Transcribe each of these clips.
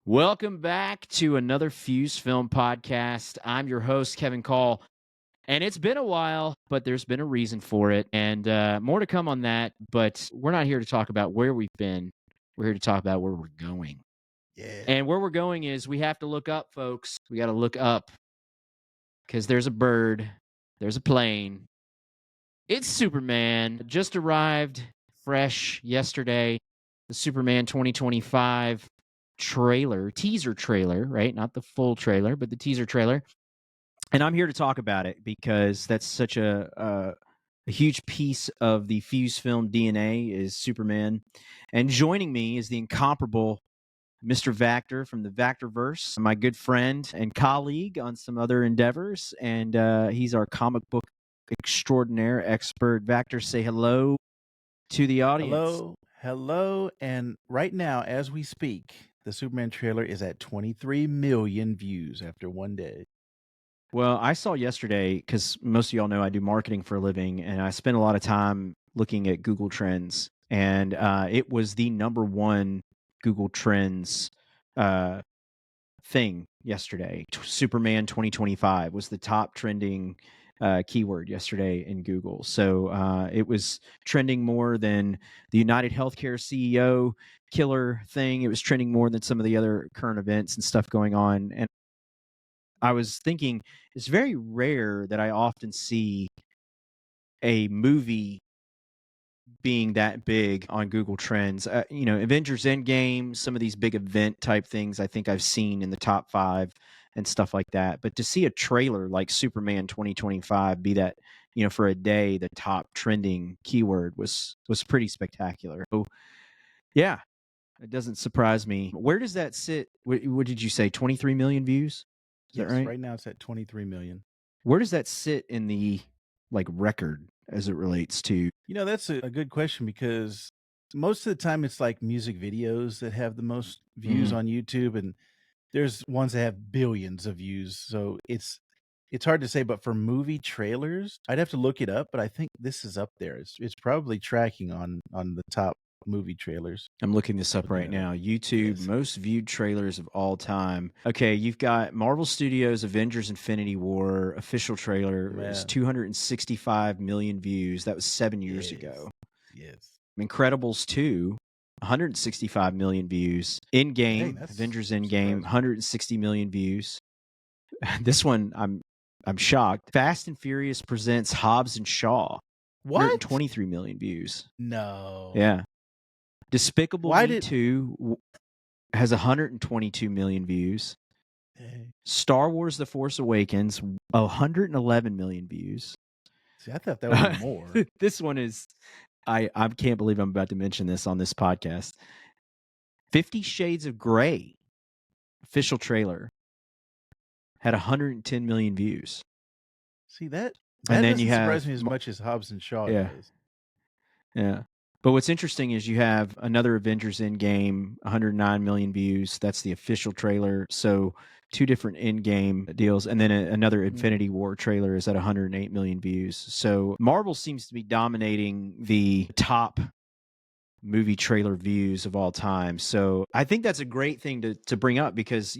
Welcome back to another Fuse Film podcast. I'm your host, Kevin Coll, and it's been a while, but there's been a reason for it, and more to come on that. But we're not here to talk about where we've been. We're here to talk about where we're going. Yeah. And where we're going is we have to look up, folks. We got to look up because there's a bird, there's a plane. It's Superman. Just arrived fresh yesterday. The Superman 2025 teaser trailer, right? Not the full trailer, but the teaser trailer. And I'm here to talk about it because that's such a huge piece of the Fuse film DNA is Superman. And joining me is the incomparable Mr. Vactor from the vactor-verse, my good friend and colleague on some other endeavors. And he's our comic book extraordinaire expert. Vactor, say hello to the audience. Hello. And right now, as we speak, the Superman trailer is at 23 million views after one day. Well, I saw yesterday, because most of y'all know I do marketing for a living, and I spend a lot of time looking at Google Trends, and it was the number one Google Trends thing yesterday. Superman 2025 was the top trending keyword yesterday in Google. So it was trending more than the United Healthcare CEO killer thing. It was trending more than some of the other current events and stuff going on. And I was thinking it's very rare that I often see a movie being that big on Google Trends. Avengers Endgame, some of these big event type things I think I've seen in the top 5 and stuff like that. But to see a trailer like Superman 2025 be that, for a day, the top trending keyword was pretty spectacular. So, yeah, it doesn't surprise me. Where does that sit? What did you say? 23 million views? Is Yes, that right? right now it's at 23 million. Where does that sit in the record as it relates to? That's a good question because most of the time it's like music videos that have the most views on YouTube, and there's ones that have billions of views. So it's hard to say, but for movie trailers, I'd have to look it up, but I think this is up there. It's probably tracking on the top movie trailers. I'm looking this up right now. YouTube, most viewed trailers of all time. Okay, you've got Marvel Studios' Avengers Infinity War official trailer. It was 265 million views. That was 7 years ago. Yes. Incredibles 2, 165 million views. Endgame, Avengers Endgame, 160 million views. This one, I'm shocked. Fast and Furious presents Hobbs and Shaw. What? 123 million views. No. Yeah. Despicable Me 2 has 122 million views. Star Wars The Force Awakens, 111 million views. See, I thought that would be more. This one is, I can't believe I'm about to mention this on this podcast. 50 Shades of Grey official trailer had 110 million views. See, that and then doesn't you have surprise me as much as Hobbs and Shaw does. Yeah. But what's interesting is you have another Avengers Endgame, 109 million views. That's the official trailer. So 2 different Endgame deals. And then another Infinity War trailer is at 108 million views. So Marvel seems to be dominating the top movie trailer views of all time. So I think that's a great thing to bring up because,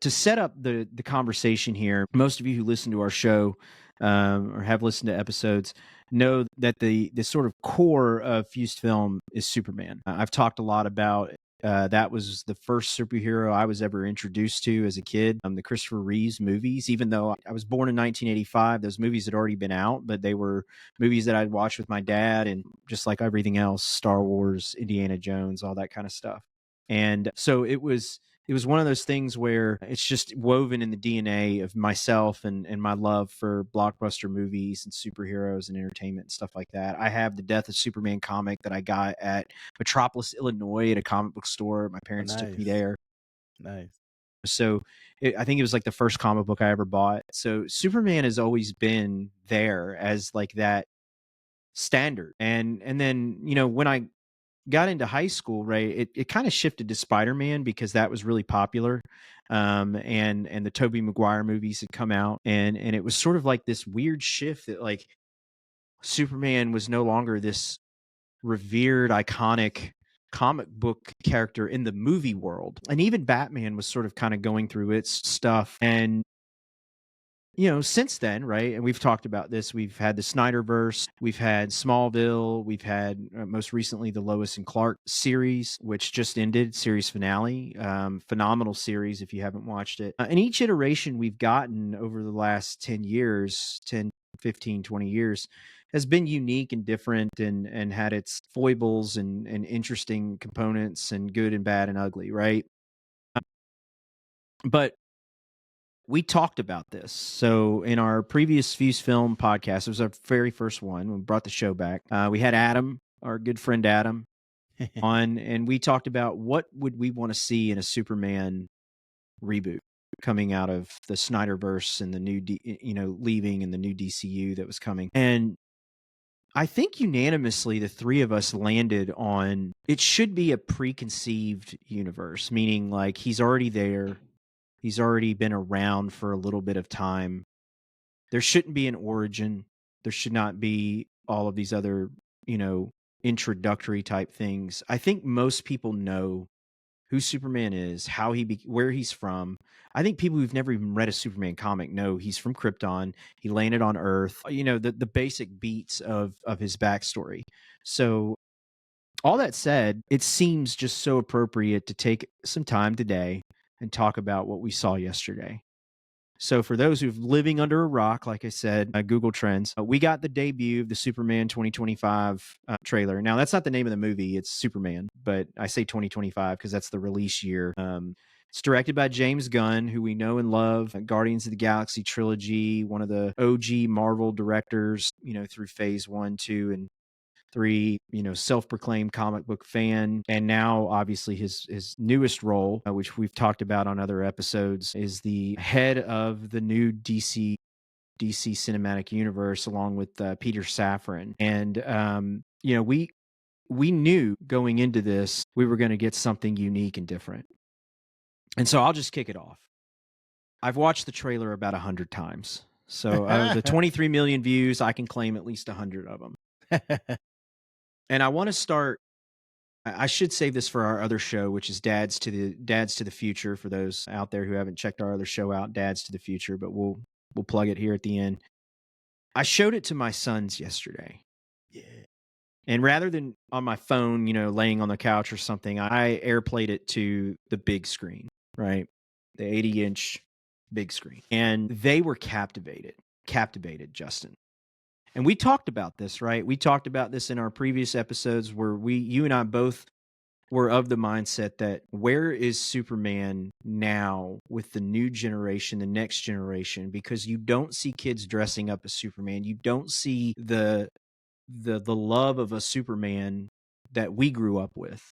to set up the conversation here, most of you who listen to our show or have listened to episodes know that the sort of core of Fused Film is Superman. I've talked a lot about that was the first superhero I was ever introduced to as a kid, the Christopher Reeves movies. Even though I was born in 1985, those movies had already been out, but they were movies that I'd watched with my dad, and just like everything else, Star Wars, Indiana Jones, all that kind of stuff. And so it was one of those things where it's just woven in the DNA of myself and my love for blockbuster movies and superheroes and entertainment and stuff like that. I have the Death of Superman comic that I got at Metropolis, Illinois at a comic book store. My parents took me there. Nice. So I think it was like the first comic book I ever bought. So Superman has always been there as like that standard. And then, when I got into high school, right, it kind of shifted to Spider-Man because that was really popular. And the Tobey Maguire movies had come out, and it was sort of like this weird shift that like Superman was no longer this revered, iconic comic book character in the movie world. And even Batman was sort of kind of going through its stuff. And since then, right? And we've talked about this. We've had the Snyderverse, we've had Smallville, we've had most recently the Lois and Clark series, which just ended, series finale. Phenomenal series if you haven't watched it. And each iteration we've gotten over the last 10 years, 10, 15, 20 years, has been unique and different and had its foibles and interesting components and good and bad and ugly, right? But we talked about this. So in our previous Fuse Film podcast, it was our very first one. We brought the show back. We had Adam, our good friend Adam, on, and we talked about what would we want to see in a Superman reboot coming out of the Snyderverse and the new, leaving and the new DCU that was coming. And I think unanimously, the three of us landed on it should be a preconceived universe, meaning like he's already there. He's already been around for a little bit of time. There shouldn't be an origin. There should not be all of these other, introductory type things. I think most people know who Superman is, where he's from. I think people who've never even read a Superman comic know he's from Krypton. He landed on Earth. The basic beats of his backstory. So all that said, it seems just so appropriate to take some time today and talk about what we saw yesterday. So for those who've living under a rock, like I said, Google Trends, we got the debut of the Superman 2025 trailer. Now, that's not the name of the movie. It's Superman, but I say 2025 because that's the release year. It's directed by James Gunn, who we know and love, Guardians of the Galaxy trilogy, one of the OG Marvel directors, through phase 1, 2, and 3, self-proclaimed comic book fan. And now obviously his newest role, which we've talked about on other episodes, is the head of the new DC cinematic universe along with Peter Safran. And we knew going into this we were going to get something unique and different. And so I'll just kick it off. I've watched the trailer about 100 times. So the 23 million views, I can claim at least 100 of them. And I want to start. I should save this for our other show, which is Dads to the Future. For those out there who haven't checked our other show out, Dads to the Future, but we'll plug it here at the end. I showed it to my sons yesterday. Yeah. And rather than on my phone, laying on the couch or something, I airplayed it to the big screen, right? The 80-inch big screen. And they were captivated, Justin. And we talked about this, right? We talked about this in our previous episodes where you and I both were of the mindset that where is Superman now with the new generation, the next generation? Because you don't see kids dressing up as Superman. You don't see the love of a Superman that we grew up with.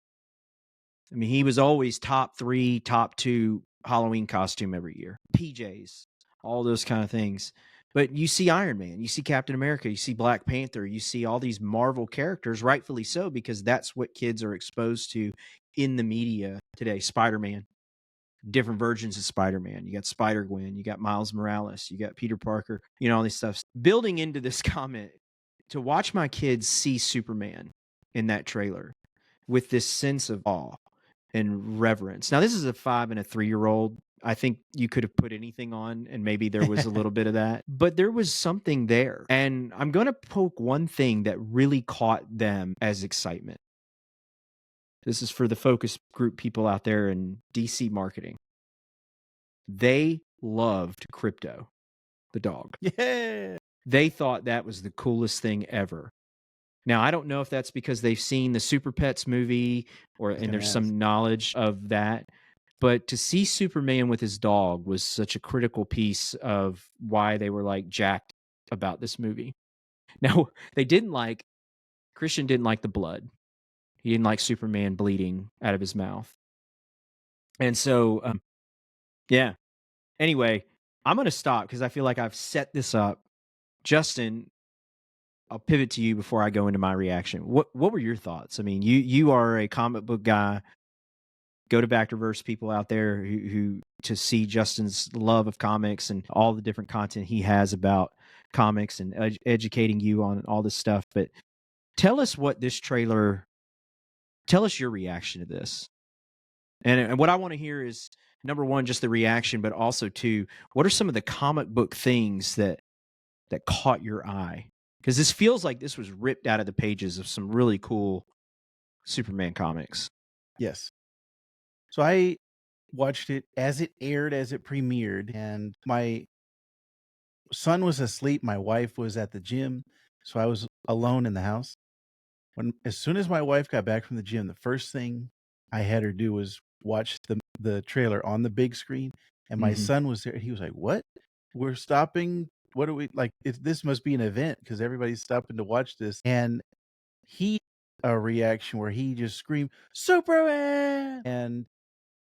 I mean, he was always top 3, top 2 Halloween costume every year. PJs, all those kind of things. But you see Iron Man, you see Captain America, you see Black Panther, you see all these Marvel characters, rightfully so, because that's what kids are exposed to in the media today. Spider-Man, different versions of Spider-Man. You got Spider-Gwen, you got Miles Morales, you got Peter Parker, all these stuff. Building into this comment, to watch my kids see Superman in that trailer with this sense of awe and reverence. Now, this is a 5 and a 3-year-old. I think you could have put anything on and maybe there was a little bit of that, but there was something there. And I'm going to poke one thing that really caught them as excitement. This is for the focus group people out there in DC marketing. They loved Crypto, the dog. Yeah. They thought that was the coolest thing ever. Now, I don't know if that's because they've seen the Super Pets movie and there's some knowledge of that. But to see Superman with his dog was such a critical piece of why they were like jacked about this movie. Now, Christian didn't like the blood. He didn't like Superman bleeding out of his mouth. And so, yeah. Anyway, I'm going to stop because I feel like I've set this up. Justin, I'll pivot to you before I go into my reaction. What were your thoughts? I mean, you are a comic book guy. Go to vactor-verse people out there who to see Justin's love of comics and all the different content he has about comics and educating you on all this stuff. But tell us what this trailer Tell us your reaction to this. And what I want to hear is number one, just the reaction, but also two, what are some of the comic book things that caught your eye? Because this feels like this was ripped out of the pages of some really cool Superman comics. Yes. So I watched it as it aired, as it premiered, and my son was asleep. My wife was at the gym, so I was alone in the house. As soon as my wife got back from the gym, the first thing I had her do was watch the trailer on the big screen, and my Mhm. son was there. He was like, "What? We're stopping? What are we like? This must be an event because everybody's stopping to watch this." And he a reaction where he just screamed, "Superman!" And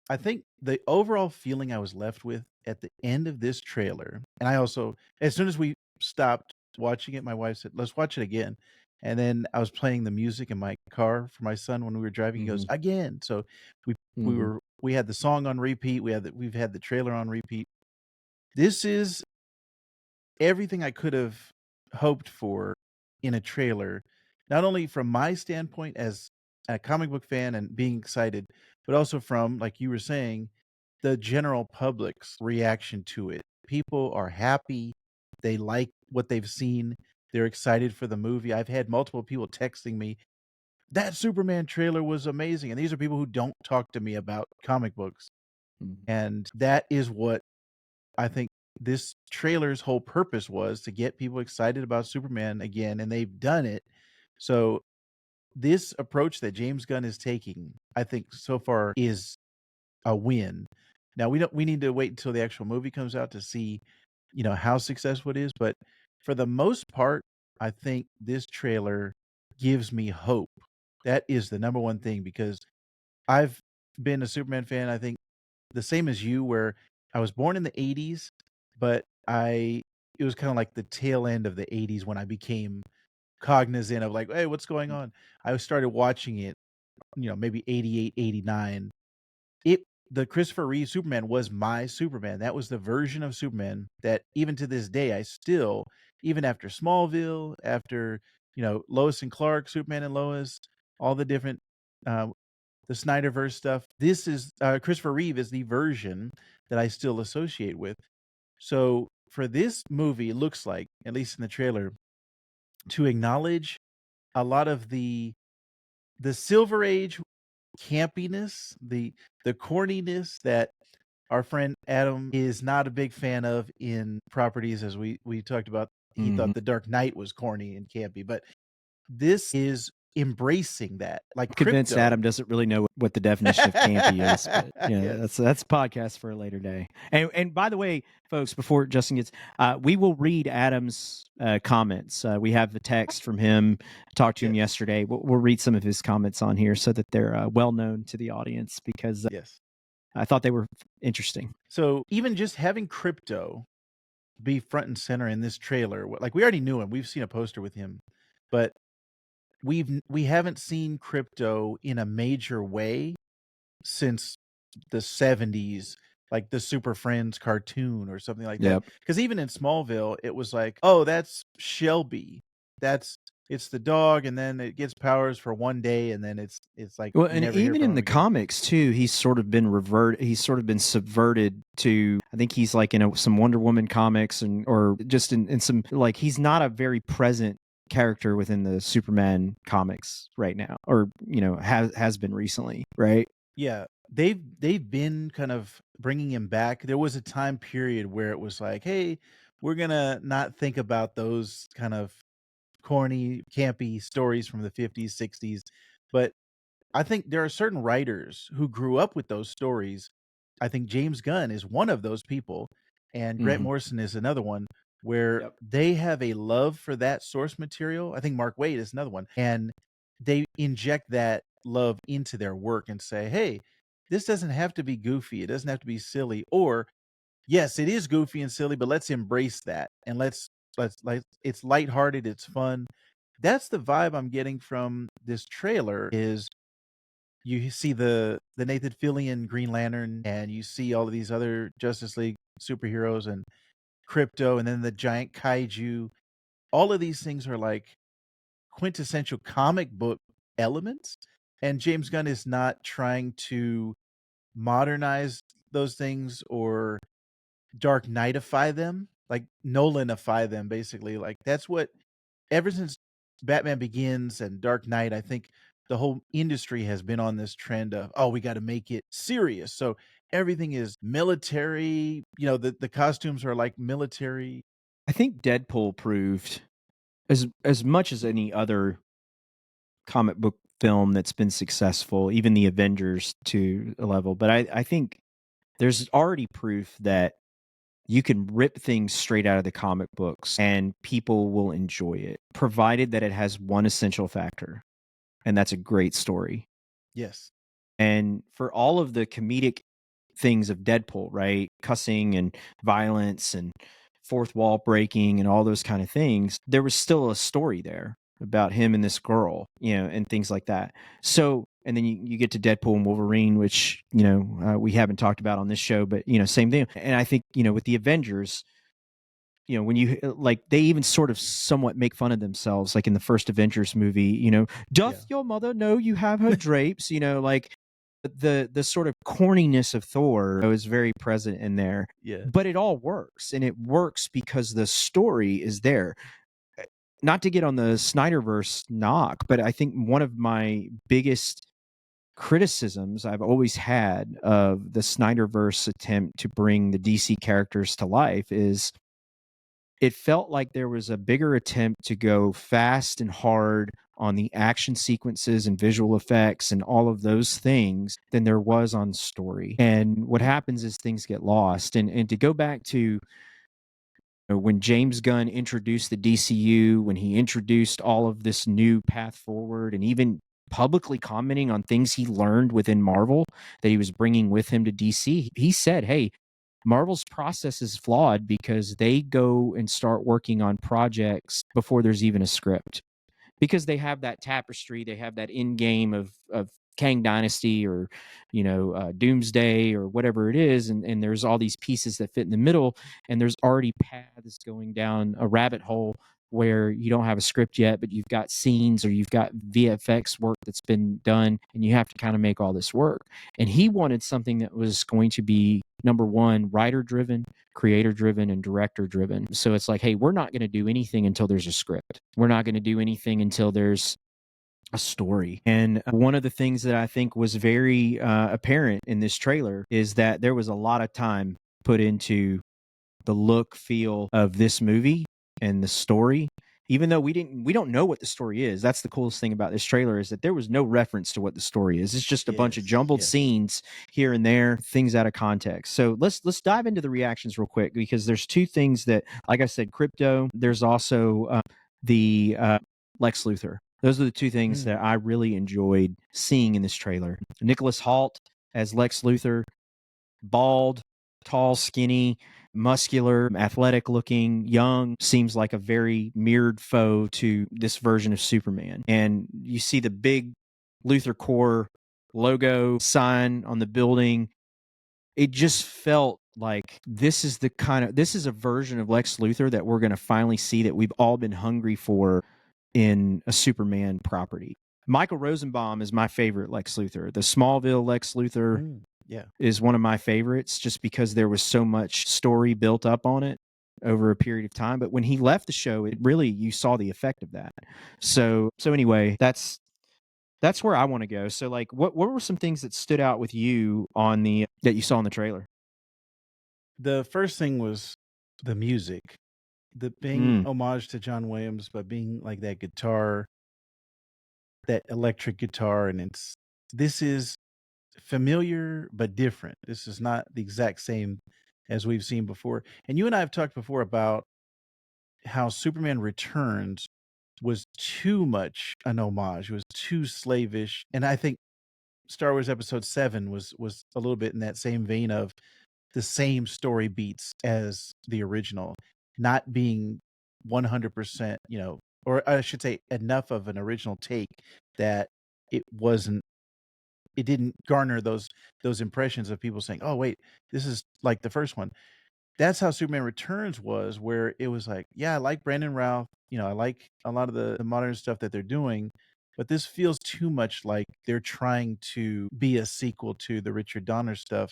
I think the overall feeling I was left with at the end of this trailer, and I also, as soon as we stopped watching it, my wife said, "Let's watch it again." And then I was playing the music in my car for my son when we were driving. He goes, Mhm. "Again." So we Mhm. we had the song on repeat. We've had the trailer on repeat. This is everything I could have hoped for in a trailer, not only from my standpoint as a comic book fan and being excited, but also from, like you were saying, the general public's reaction to it. People are happy. They like what they've seen. They're excited for the movie. I've had multiple people texting me, that Superman trailer was amazing. And these are people who don't talk to me about comic books. Mhm. And that is what I think this trailer's whole purpose was, to get people excited about Superman again, and they've done it. So this approach that James Gunn is taking, I think so far is a win. Now we need to wait until the actual movie comes out to see, how successful it is, but for the most part, I think this trailer gives me hope. That is the number one thing because I've been a Superman fan, I think the same as you, where I was born in the '80s, but it was kinda like the tail end of the '80s when I became cognizant of like, "Hey, what's going on?" I started watching it, maybe '88, '89. It the Christopher Reeve Superman was my Superman. That was the version of Superman that even to this day, I still, even after Smallville, after, Lois and Clark, Superman and Lois, all the different, uh the Snyderverse stuff. This is Christopher Reeve is the version that I still associate with. So for this movie, it looks like, at least in the trailer, to acknowledge a lot of the Silver Age campiness, the corniness that our friend Adam is not a big fan of in properties, as we talked about. He Mhm. thought The Dark Knight was corny and campy, but this is embracing that, like I'm convinced Crypto. Adam doesn't really know what the definition of campy is, but yeah, Yes, that's a podcast for a later day. And by the way, folks, before Justin gets, we will read Adam's comments. We have the text from him. I talked to him yes, yesterday. We'll read some of his comments on here so that they're well known to the audience because yes. I thought they were interesting. So even just having Crypto be front and center in this trailer, like we already knew him, we've seen a poster with him, but we haven't seen Crypto in a major way since the '70s, like the Super Friends cartoon or something like that. Yep. Because even in Smallville, it was like, oh, that's Shelby. That's it's the dog, and then it gets powers for one day, and then it's like Well, you and never hear even from in him the again. comics too, he's sort of been subverted to, I think he's like in some Wonder Woman comics and or just in some, like, he's not a very present character within the Superman comics right now, or has been recently, right? Yeah, they've been kind of bringing him back. There was a time period where it was like, "Hey, we're gonna not think about those kind of corny, campy stories from the '50s, '60s." But I think there are certain writers who grew up with those stories. I think James Gunn is one of those people, and Grant Mm-hmm. Morrison is another one, where Yep. they have a love for that source material. I think Mark Waid is another one, and they inject that love into their work and say, "Hey, this doesn't have to be goofy. It doesn't have to be silly." Or, yes, it is goofy and silly, but let's embrace that and let's like it's lighthearted, it's fun. That's the vibe I'm getting from this trailer is you see the Nathan Fillion Green Lantern, and you see all of these other Justice League superheroes and Crypto, and then the giant kaiju. All of these things are like quintessential comic book elements, And James Gunn is not trying to modernize those things or Dark Knightify them, like Nolanify them, basically. Like that's what ever since Batman Begins and Dark Knight, I think the whole industry has been on this trend of, oh, we got to make it serious. So everything is military. You know, the costumes are like military. I think Deadpool proved as much as any other comic book film that's been successful, even the Avengers to a level. But I think there's already proof that you can rip things straight out of the comic books and people will enjoy it, provided that it has one essential factor, and that's a great story. Yes. And for all of the comedic things of Deadpool, right? Cussing and violence and fourth wall breaking and all those kind of things, there was still a story there about him and this girl, and things like that. So, and then you get to Deadpool and Wolverine, which, we haven't talked about on this show, but, same thing. And I think, with the Avengers, when you like, they even sort of somewhat make fun of themselves, like in the first Avengers movie, doth your mother know you have her drapes? Like the sort of corniness of Thor is very present in there. Yeah. But it all works, and it works because the story is there. Not to get on the Snyderverse knock, but I think one of my biggest criticisms I've always had of the Snyderverse attempt to bring the DC characters to life is it felt like there was a bigger attempt to go fast and hard on the action sequences and visual effects and all of those things than there was on story. And what happens is things get lost. And to go back to when James Gunn introduced the DCU, when he introduced all of this new path forward, and even publicly commenting on things he learned within Marvel that he was bringing with him to DC, he said, hey, Marvel's process is flawed because they go and start working on projects before there's even a script, because they have that tapestry, they have that end game of Kang Dynasty or Doomsday or whatever it is, and there's all these pieces that fit in the middle, and there's already paths going down a rabbit hole where you don't have a script yet, but you've got scenes or you've got VFX work that's been done, and you have to kind of make all this work. And he wanted something that was going to be, number one, writer driven, creator driven, and director driven. So it's like, hey, we're not going to do anything until there's a script. We're not going to do anything until there's a story. And one of the things that I think was very apparent in this trailer is that there was a lot of time put into the look, feel of this movie and the story. Even though we don't know what the story is. That's the coolest thing about this trailer, is that there was no reference to what the story is. It's just a bunch of jumbled scenes here and there, things out of context. So let's dive into the reactions real quick, because there's two things that, like I said, crypto. There's also the Lex Luthor. Those are the two things that I really enjoyed seeing in this trailer. Nicholas Hoult as Lex Luthor, bald, tall, skinny, muscular, athletic looking, young, seems like a very mirrored foe to this version of Superman. And you see the big Luthor Corps logo sign on the building. It just felt like this is a version of Lex Luthor that we're going to finally see, that we've all been hungry for in a Superman property. Michael Rosenbaum is my favorite Lex Luthor. The Smallville Lex Luthor is one of my favorites, just because there was so much story built up on it over a period of time. But when he left the show, you saw the effect of that. So anyway, that's where I want to go. So like, what were some things that stood out with you that you saw in the trailer? The first thing was the music, the being homage to John Williams, but being like that guitar, that electric guitar, and this is familiar but different. This is not the exact same as we've seen before. And you and I have talked before about how Superman Returns was too much an homage. It was too slavish. And I think Star Wars Episode 7 was a little bit in that same vein of the same story beats as the original, not being 100%, or I should say enough of an original take that it wasn't it didn't garner those impressions of people saying, "Oh, wait, this is like the first one." That's how Superman Returns was, where it was like, "Yeah, I like Brandon Routh, I like a lot of the modern stuff that they're doing, But this feels too much like they're trying to be a sequel to the Richard Donner stuff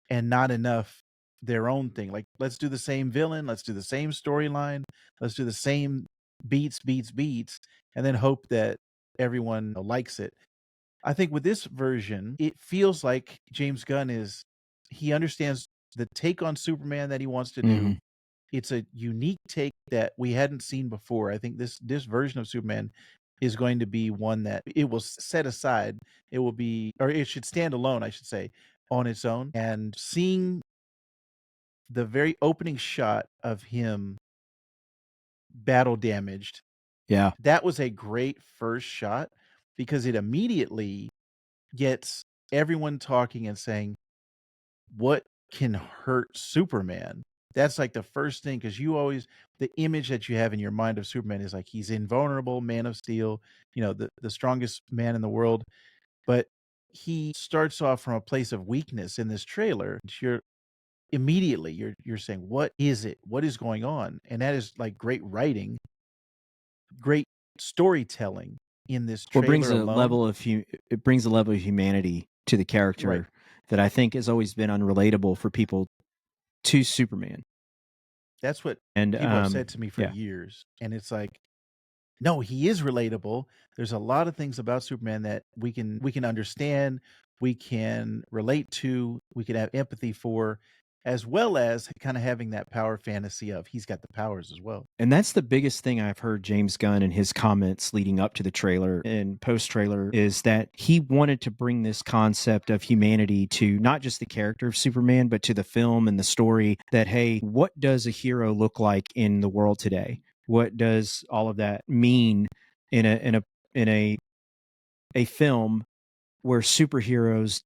and not enough their own thing. Like, let's do the same villain, let's do the same storyline, let's do the same beats, and then hope that everyone likes it. I think with this version, it feels like James Gunn he understands the take on Superman that he wants to do. Mhm. It's a unique take that we hadn't seen before. I think this version of Superman is going to be one that it will set aside. It will be, or it should stand alone, I should say, on its own. And seeing the very opening shot of him battle damaged, Yeah. that was a great first shot because it immediately gets everyone talking and saying, what can hurt Superman? That's like the first thing, because the image that you have in your mind of Superman is like he's invulnerable, man of steel, the strongest man in the world. But he starts off from a place of weakness in this trailer. You're saying, what is it? What is going on? And that is like great writing, great storytelling in this Well, it brings trailer a alone. level of it brings a level of humanity to the Right. character that I think has always been unrelatable for people to Superman. That's what And people have said to me for yeah. years. And it's like, no, he is relatable. There's a lot of things about Superman that we can understand, we can relate to, we can have empathy for, as well as kind of having that power fantasy of he's got the powers as well. And that's the biggest thing I've heard James Gunn in his comments leading up to the trailer and post trailer is that he wanted to bring this concept of humanity to not just the character of Superman, but to the film and the story that, hey, what does a hero look like in the world today? What does all of that mean in a film where superheroes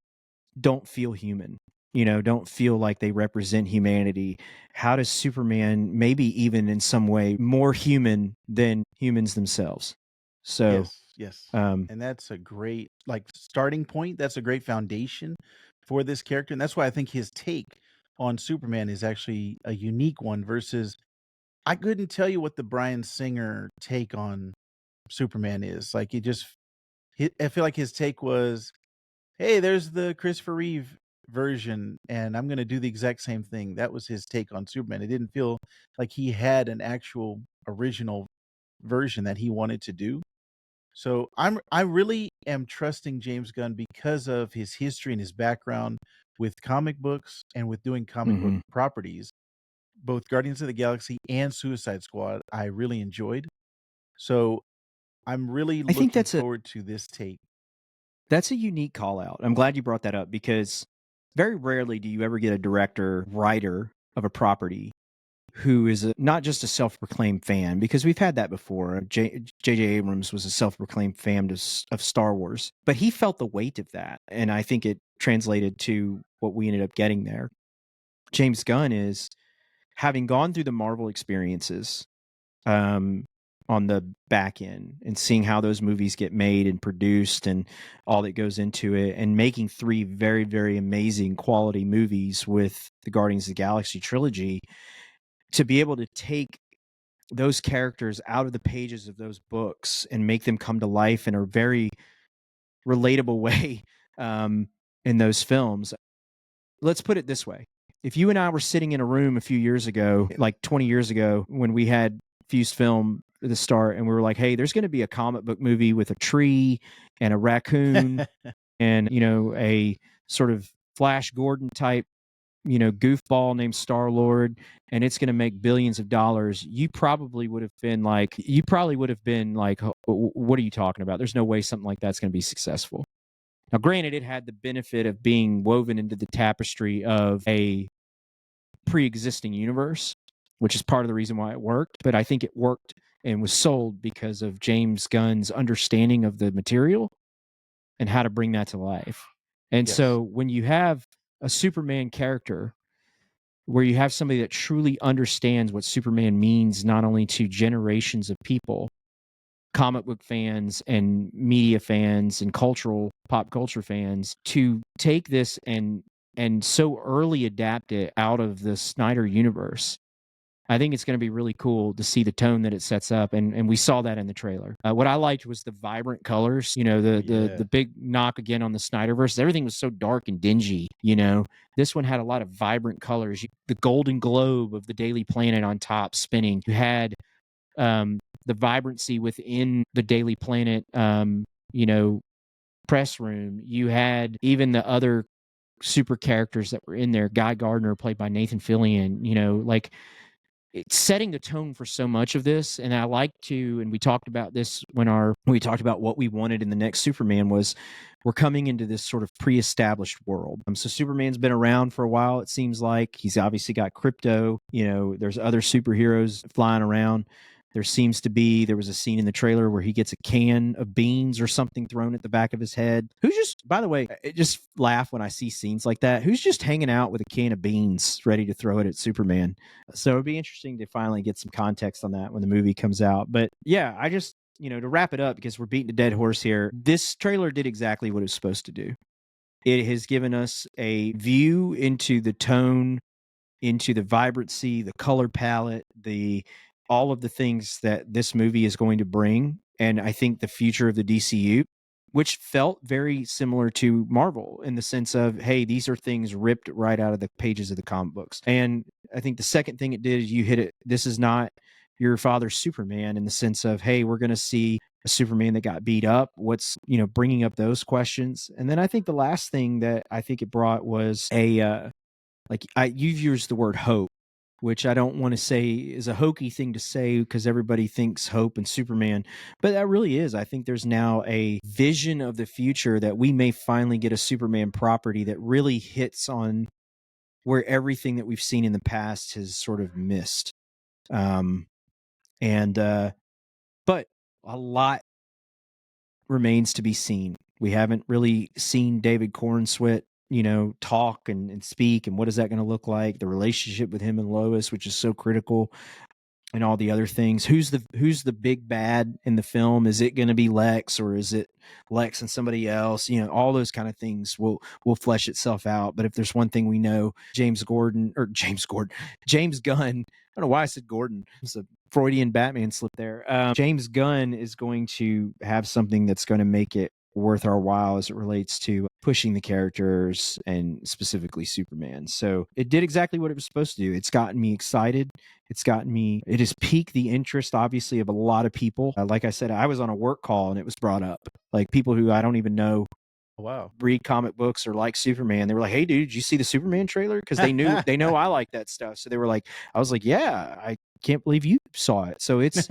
don't feel human, don't feel like they represent humanity? How does Superman, maybe even in some way, more human than humans themselves? So, Yes, yes. um, And that's a great like starting point. That's a great foundation for this character. And that's why I think his take on Superman is actually a unique one versus I couldn't tell you what the Bryan Singer take on Superman is. Like I feel like his take was, "Hey, there's the Christopher Reeve version, and I'm gonna do the exact same thing." That was his take on Superman. It didn't feel like he had an actual original version that he wanted to do. So I really am trusting James Gunn because of his history and his background with comic books and with doing comic book mhm. properties. Both Guardians of the Galaxy and Suicide Squad, I really enjoyed. So I'm really I think looking that's a forward to this take. that's a unique call out. I'm glad you brought that up because very rarely do you ever get a director, writer of a property who is not just a self-proclaimed fan, because we've had that before. J.J. Abrams was a self-proclaimed fan of Star Wars, but he felt the weight of that, and I think it translated to what we ended up getting there. James Gunn is, having gone through the Marvel experiences, um, on the back end and seeing how those movies get made and produced and all that goes into it, and making 3 very, very amazing quality movies with the Guardians of the Galaxy trilogy, to be able to take those characters out of the pages of those books and make them come to life in a very relatable way, in those films. Let's put it this way. If you and I were sitting in a room a few years ago, like 20 years ago, when we had Fused Film at the start, and we were like, hey, there's going to be a comic book movie with a tree and a raccoon and, a sort of Flash Gordon type, goofball named Star Lord, and it's going to make billions of dollars, you probably would have been like, what are you talking about? There's no way something like that's going to be successful. Now, granted, it had the benefit of being woven into the tapestry of a pre-existing universe, which is part of the reason why it worked. But I think it worked and was sold because of James Gunn's understanding of the material and how to bring that to life. And Yes. so when you have a Superman character where you have somebody that truly understands what Superman means, not only to generations of people, comic book fans and media fans and pop culture fans, to take this and so early adapt it out of the Snyder universe, I think it's going to be really cool to see the tone that it sets up, and we saw that in the trailer. What I liked was the vibrant colors. You know, the big knock again on the Snyderverse. Everything was so dark and dingy. You know, this one had a lot of vibrant colors. The golden globe of the Daily Planet on top spinning. You had the vibrancy within the Daily Planet. You know, press room. You had even the other super characters that were in there. Guy Gardner, played by Nathan Fillion. You know, like it's setting the tone for so much of this. And I like to, and we talked about this when we talked about what we wanted in the next Superman, was we're coming into this sort of pre-established world. So Superman's been around for a while. It seems like he's obviously got Crypto. You know, there's other superheroes flying around. There was a scene in the trailer where he gets a can of beans or something thrown at the back of his head. Who's just, by the way, I just laugh when I see scenes like that. Who's just hanging out with a can of beans ready to throw it at Superman? So it'd be interesting to finally get some context on that when the movie comes out. But yeah, I just, to wrap it up, because we're beating a dead horse here, this trailer did exactly what it was supposed to do. It has given us a view into the tone, into the vibrancy, the color palette, all of the things that this movie is going to bring. And I think the future of the DCU, which felt very similar to Marvel in the sense of, hey, these are things ripped right out of the pages of the comic books. And I think the second thing it did is you hit it. This is not your father's Superman in the sense of, hey, we're going to see a Superman that got beat up. What's, bringing up those questions. And then I think the last thing that I think it brought was you've used the word hope, which I don't want to say is a hokey thing to say because everybody thinks Hope and Superman, but that really is. I think there's now a vision of the future that we may finally get a Superman property that really hits on where everything that we've seen in the past has sort of missed. But a lot remains to be seen. We haven't really seen David Cornsweet, talk and speak, and what is that going to look like? The relationship with him and Lois, which is so critical, and all the other things. Who's the big bad in the film? Is it going to be Lex, or is it Lex and somebody else? All those kind of things will flesh itself out. But if there's one thing we know, James Gunn. I don't know why I said Gordon. It's a Freudian Batman slip there. James Gunn is going to have something that's going to make it worth our while as it relates to pushing the characters and specifically Superman. So it did exactly what it was supposed to do. It's gotten me excited. It has piqued the interest, obviously, of a lot of people. Like I said, I was on a work call and it was brought up. Like people who I don't even know read comic books or like Superman. They were like, hey, dude, did you see the Superman trailer? Because they know I like that stuff. So they were like, I was like, yeah, I can't believe you saw it. So it's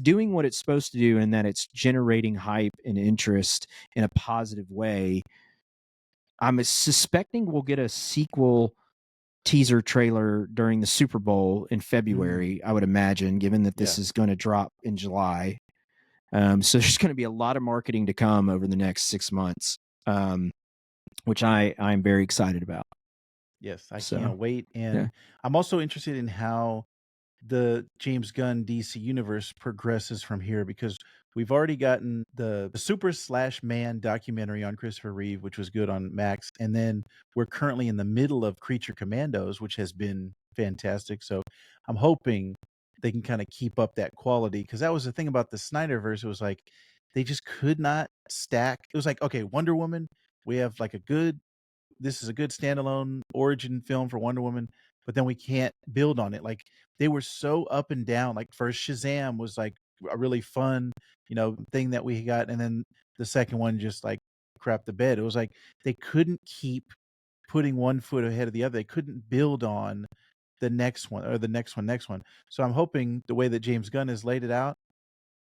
doing what it's supposed to do, in that it's generating hype and interest in a positive way. I'm suspecting we'll get a sequel teaser trailer during the Super Bowl in February, I would imagine, given that this is going to drop in July. So there's going to be a lot of marketing to come over the next 6 months, which I'm very excited about. Yes, I can't wait. And I'm also interested in how the James Gunn DC universe progresses from here, because we've already gotten the Super/Man documentary on Christopher Reeve, which was good on Max. And then we're currently in the middle of Creature Commandos, which has been fantastic. So I'm hoping they can kind of keep up that quality, because that was the thing about the Snyderverse. It was like they just could not stack. It was like, okay, Wonder Woman, we have like this is a good standalone origin film for Wonder Woman, but then we can't build on it. Like they were so up and down. Like first Shazam was like a really fun, thing that we got, and then the second one just like crapped the bed. It was like they couldn't keep putting one foot ahead of the other. They couldn't build on the next one or the next one. So I'm hoping the way that James Gunn has laid it out,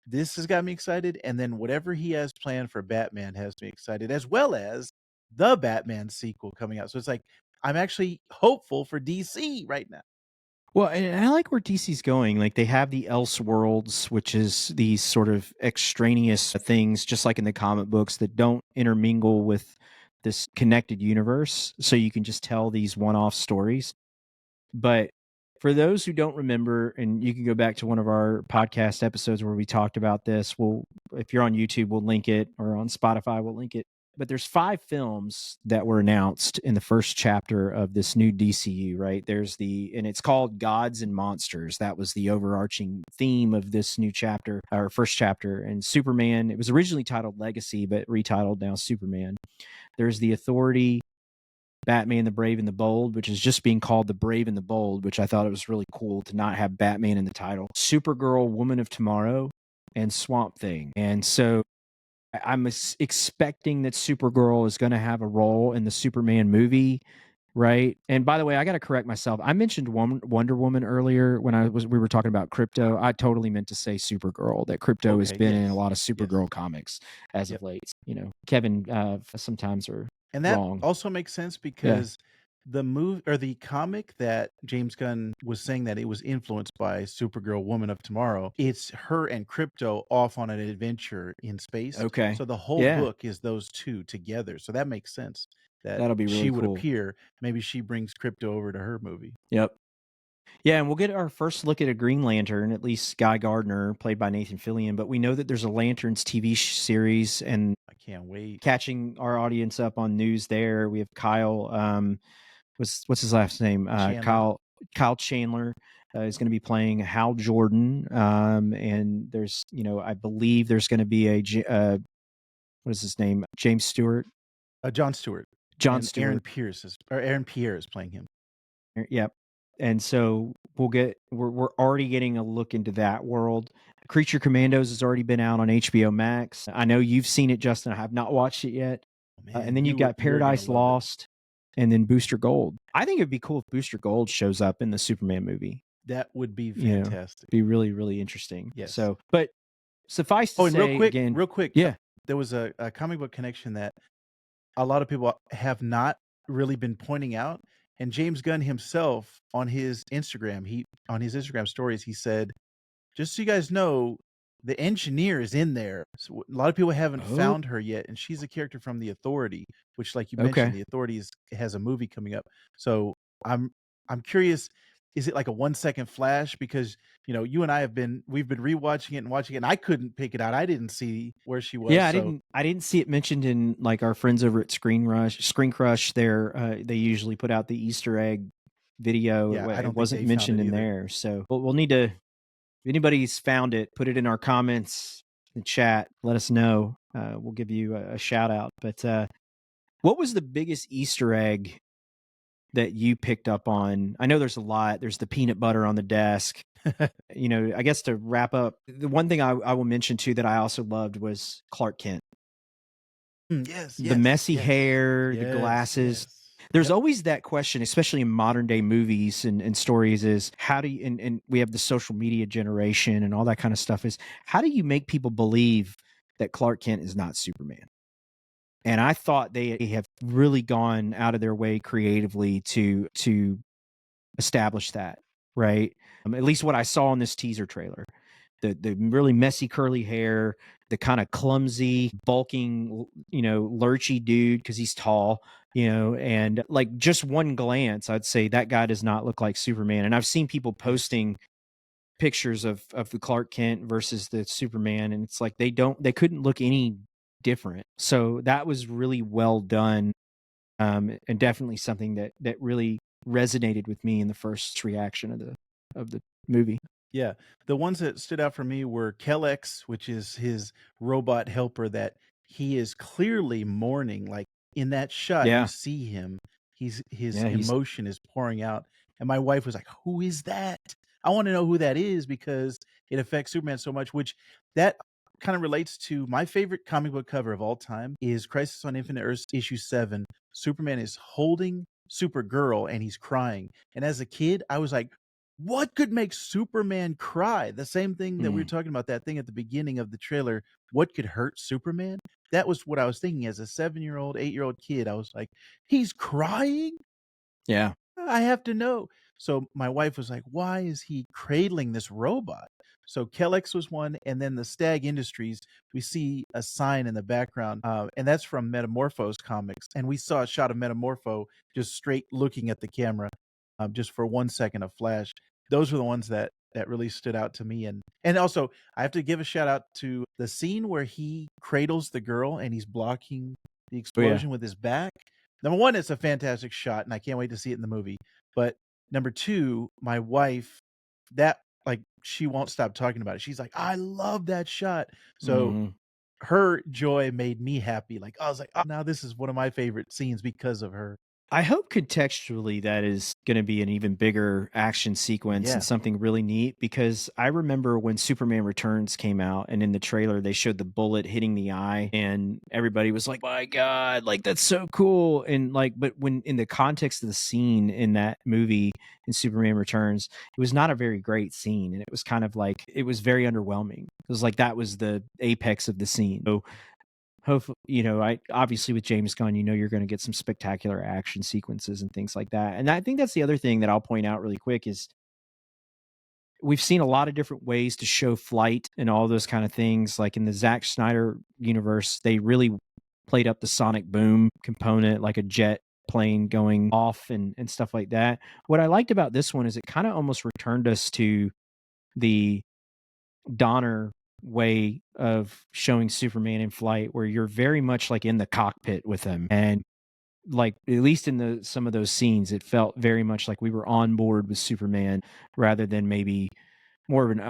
this has got me excited, and then whatever he has planned for Batman has me excited, as well as the Batman sequel coming out. So it's like I'm actually hopeful for DC right now. Well, and I like where DC's going. Like they have the Elseworlds, which is these sort of extraneous things, just like in the comic books, that don't intermingle with this connected universe. So you can just tell these one-off stories. But for those who don't remember, and you can go back to one of our podcast episodes where we talked about this. If you're on YouTube, we'll link it, or on Spotify, we'll link it. But there's 5 films that were announced in the first chapter of this new DCU, right? And it's called Gods and Monsters. That was the overarching theme of this new chapter, or first chapter. And Superman, it was originally titled Legacy, but retitled now Superman. There's the Authority, Batman the Brave and the Bold, which is just being called the Brave and the Bold, which I thought it was really cool to not have Batman in the title. Supergirl, Woman of Tomorrow, and Swamp Thing. And so I'm expecting that Supergirl is going to have a role in the Superman movie, right? And by the way, I got to correct myself. I mentioned Wonder Woman earlier when we were talking about Crypto. I totally meant to say Supergirl. That Crypto has been in a lot of Supergirl comics as of late. Kevin sometimes are And that wrong. also makes sense because the movie or the comic that James Gunn was saying that it was influenced by Supergirl, Woman of Tomorrow, it's her and Crypto off on an adventure in space. Okay. So the whole book is those two together. So that makes sense that That'll be really she would cool. appear. Maybe she brings Crypto over to her movie. Yep. Yeah, and we'll get our first look at a Green Lantern, at least Guy Gardner, played by Nathan Fillion. But we know that there's a Lanterns TV series, and I can't wait. Catching our audience up on news there, we have Kyle. What's his last name? Kyle Chandler is going to be playing Hal Jordan, and there's I believe there's going to be what is his name? James Stewart. John Stewart. John Stewart. Aaron Pierre is playing him. Yep. And so we're already getting a look into that world. Creature Commandos has already been out on HBO Max. I know you've seen it, Justin. I have not watched it yet. And then you've got Paradise Lost and then Booster Gold. I think it'd be cool if Booster Gold shows up in the Superman movie. That would be fantastic. Be really, really interesting. Yes. So, but suffice to say, real quick. Yeah. There was a comic book connection that a lot of people have not really been pointing out. And James Gunn himself on his Instagram stories, he said, just so you guys know, the engineer is in there. So a lot of people haven't found her yet, and she's a character from The Authority, which, like you mentioned, The Authority has a movie coming up. So I'm curious, is it like a 1-second flash? Because you and we've been rewatching it and watching it, and I couldn't pick it out. I didn't see where she was. Yeah, I didn't see it mentioned in like our friends over at Screen Crush. They usually put out the Easter egg video. Yeah, it wasn't mentioned in there. So we'll need to. If anybody's found it, put it in our comments in chat. Let us know. We'll give you a shout out. But what was the biggest Easter egg that you picked up on? I know there's a lot. There's the peanut butter on the desk. I guess to wrap up, the one thing I will mention too that I also loved was Clark Kent. The messy hair, the glasses. There's always that question, especially in modern day movies and stories, is how do you, and we have the social media generation and all that kind of stuff, is how do you make people believe that Clark Kent is not Superman? And I thought they have really gone out of their way creatively to establish that, right? At least what I saw in this teaser trailer. The really messy curly hair, the kind of clumsy, bulking, lurchy dude because he's tall, and like just one glance, I'd say that guy does not look like Superman. And I've seen people posting pictures of the Clark Kent versus the Superman, and it's like they couldn't look any different. So that was really well done, and definitely something that really resonated with me in the first reaction of the movie. Yeah. The ones that stood out for me were Kellex, which is his robot helper that he is clearly mourning. Like in that shot, you see him. His emotion is pouring out. And my wife was like, "Who is that? I want to know who that is because it affects Superman so much," which that kind of relates to my favorite comic book cover of all time is Crisis on Infinite Earths issue 7. Superman is holding Supergirl and he's crying. And as a kid, I was like, what could make Superman cry? The same thing that we were talking about, that thing at the beginning of the trailer. What could hurt Superman? That was what I was thinking as a 7-year-old, 8-year-old kid. I was like, he's crying? Yeah. I have to know. So my wife was like, why is he cradling this robot? So Kellex was one, and then the Stag Industries, we see a sign in the background, and that's from Metamorphose Comics. And we saw a shot of Metamorpho just straight looking at the camera, just for 1 second of flash. Those were the ones that really stood out to me. And also, I have to give a shout out to the scene where he cradles the girl and he's blocking the Oh, yeah. explosion with his back. Number 1, it's a fantastic shot, and I can't wait to see it in the movie. But number 2, my wife, that like, she won't stop talking about it. She's like, "I love that shot." So Mhm. her joy made me happy. Like, I was like, "Oh, now this is one of my favorite scenes because of her." I hope contextually that is gonna be an even bigger action sequence and Yeah. something really neat, because I remember when Superman Returns came out and in the trailer they showed the bullet hitting the eye and everybody was like, "My god, like that's so cool." And like, but when in the context of the scene in that movie in Superman Returns, it was not a very great scene and it was kind of like it was very underwhelming. It was like that was the apex of the scene. So hopefully, I obviously with James Gunn, you're going to get some spectacular action sequences and things like that. And I think that's the other thing that I'll point out really quick is we've seen a lot of different ways to show flight and all those kind of things. Like in the Zack Snyder universe, they really played up the sonic boom component, like a jet plane going off and stuff like that. What I liked about this one is it kind of almost returned us to the Donner way of showing Superman in flight, where you're very much like in the cockpit with him. And like at least in the some of those scenes, it felt very much like we were on board with Superman rather than maybe more of an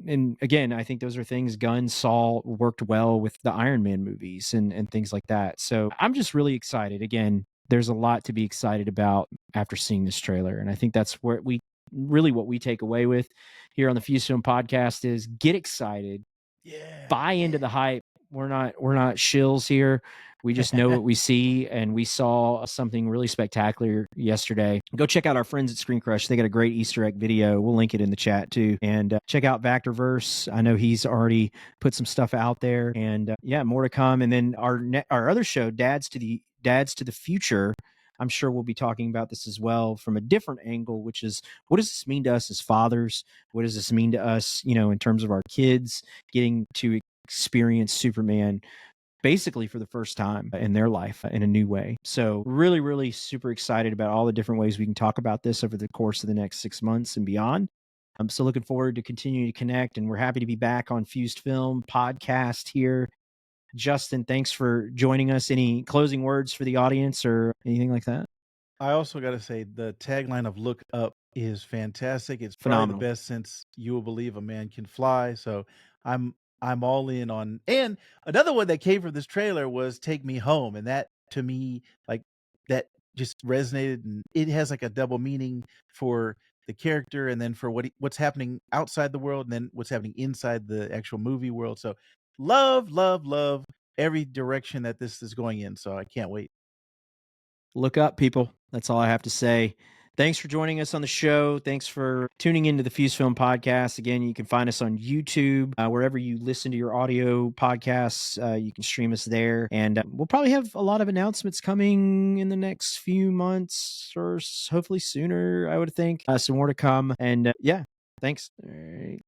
and again, I think those are things Gunn saw worked well with the Iron Man movies and things like that. So I'm just really excited. Again, there's a lot to be excited about after seeing this trailer. And I think that's where we really what we take away with here on the Fuse Film podcast is get excited, Yeah. buy into Yeah. the hype. We're not shills here. We just know what we see, and we saw something really spectacular yesterday. Go check out our friends at Screen Crush. They got a great Easter egg video. We'll link it in the chat too. And check out vactor-verse. I know he's already put some stuff out there, and yeah, more to come. And then our other show, Dads to the Future. I'm sure we'll be talking about this as well from a different angle, which is what does this mean to us as fathers? What does this mean to us, in terms of our kids getting to experience Superman basically for the first time in their life in a new way. So really, really super excited about all the different ways we can talk about this over the course of the next 6 months and beyond. I'm still looking forward to continuing to connect, and we're happy to be back on Fused Film podcast here. Justin, thanks for joining us. Any closing words for the audience or anything like that? I also gotta say the tagline of "Look Up" is fantastic. It's probably the Phenomenal. best since "You Will Believe a Man Can Fly." So I'm all in on. And another one that came from this trailer was "Take Me Home," and that to me, like, that just resonated, and it has like a double meaning for the character, and then for what's happening outside the world, and then what's happening inside the actual movie world. So love, love, love every direction that this is going in. So I can't wait. Look up, people. That's all I have to say. Thanks for joining us on the show. Thanks for tuning into the Fuse Film Podcast. Again, you can find us on YouTube, wherever you listen to your audio podcasts. You can stream us there. And we'll probably have a lot of announcements coming in the next few months or hopefully sooner, I would think. Some more to come. And yeah, thanks. All right.